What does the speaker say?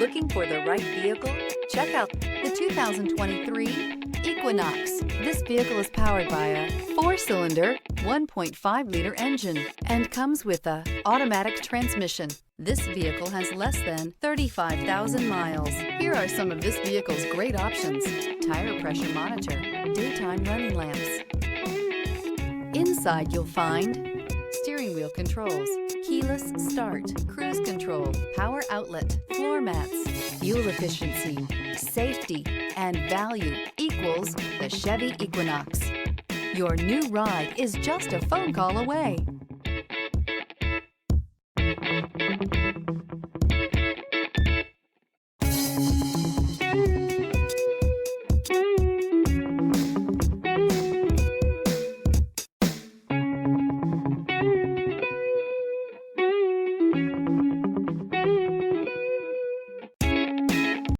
Looking for the right vehicle? Check out the 2023 Equinox. This vehicle is powered by a 4-cylinder, 1.5-liter engine and comes with a automatic transmission. This vehicle has less than 35,000 miles. Here are some of this vehicle's great options: tire pressure monitor, daytime running lamps. Inside you'll find steering wheel controls, keyless start, cruise control, power outlet, floor mats, fuel efficiency, safety, and value equals the Chevy Equinox. Your new ride is just a phone call away.